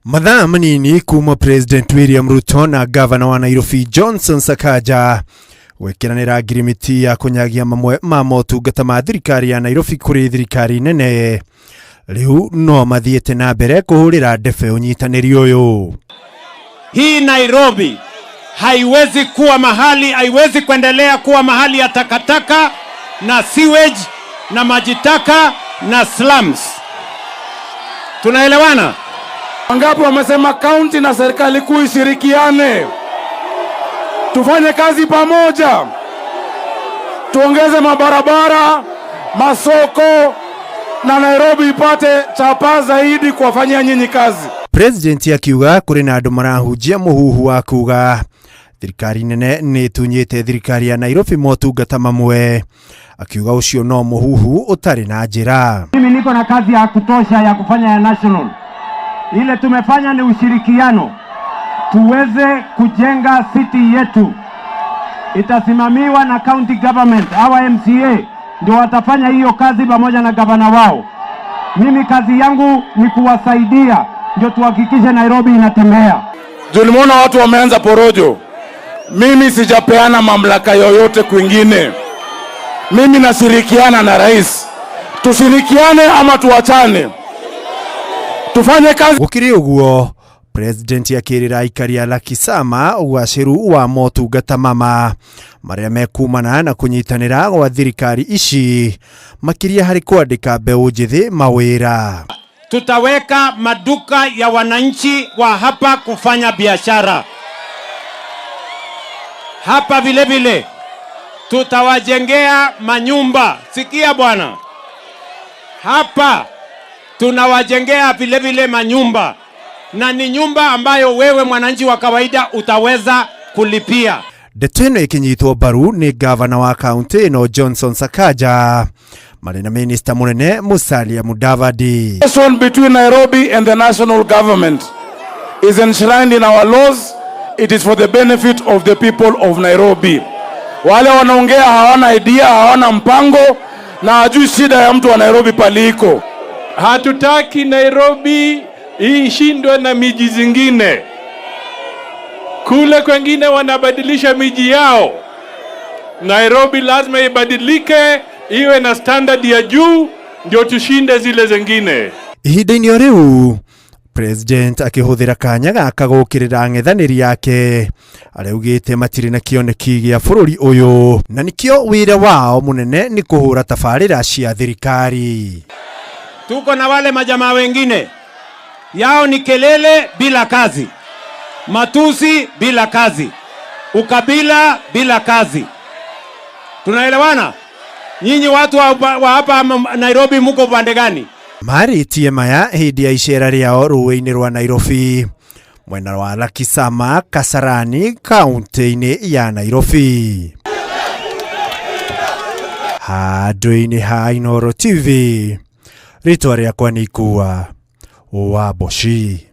Mathaa manini kuma President William Ruto na Governor wa Nairobi Johnson Sakaja wekiranira agirimiti ya kunyagia mamwe ma motungata ma thirikari ya Nairobi kuri thirikari nene. Riu no mathiete na mbere kuhurira ndebe unyitaniri uyu. Hii Nairobi haiwezi kuwa mahali, haiwezi kuendelea kuwa mahali ya takataka na sewage na majitaka na slums. Tunaelewana? Wangapi wamesema county na serikali kuu ishirikiane, tufanye kazi pamoja, tuongeze mabarabara, masoko na Nairobi ipate chapa zaidi kuwafanyia nyinyi kazi. President akiuga kuri na andu marahujia muhuhu wa kuga thirikari nene ni tunyite thirikari ya Nairobi motungata mamwe, akiuga ucio no muhuhu utari na njira. Mimi niko na kazi ya kutosha ya kufanya ya national. Ile tumefanya ni ushirikiano tuweze kujenga city yetu, itasimamiwa na county government. Hawa MCA ndio watafanya hiyo kazi pamoja na gavana wao. Mimi kazi yangu ni kuwasaidia ndio tuhakikishe Nairobi inatembea. Tulimuona watu wameanza porojo. Mimi sijapeana mamlaka yoyote kwingine. Mimi nashirikiana na rais. Tushirikiane ama tuachane, tufanye kazi. Gukiri uguo, President akirira aikari a Lakisama ugaciru wa motungata mama maria mekumana na kunyitanira gwa thirikari ici makiria hari kuandika mbeu njithi mawira. Tutaweka maduka ya wananchi wa hapa kufanya biashara hapa. Vile vile tutawajengea manyumba. Sikia bwana, hapa tunawajengea vile vile manyumba, na ni nyumba ambayo wewe mwananchi wa kawaida utaweza kulipia. Deteno ikinyitwo baru ni gavana wa county no Johnson Sakaja marina minister munene Musalia Mudavadi. The relation between Nairobi and the national government is enshrined in our laws. It is for the benefit of the people of Nairobi. Wale wanaongea hawana idea, hawana mpango na hajui shida ya mtu wa Nairobi paliko. Hatutaki Nairobi ishindwe na miji zingine. Kule kwengine wanabadilisha miji yao. Nairobi lazima ibadilike, iwe na standard ya juu ndio tushinde zile zingine. Ihinda-inĩ riu President akihuthira kanya gaka gukirira ng'ethaniri yake araugite matiri na kioneki gia bururi uyu na nikio wira wao munene ni kuhura tabarira cia thirikari. Tuko na wale majamaa wengine yao ni kelele bila kazi, matusi bila kazi, ukabila bila kazi. Tunaelewana? Nyinyi watu wa hapa Nairobi muko pande gani? Maritie maya hindi ya icera riao ruwe-ini rwa Nairobi mwena wa Lakisama, Kasarani, kaunti-ini ya Nairobi. Handũ-inĩ ha Inooro TV, ritwa rĩakwa nĩ Ikua Waboshi.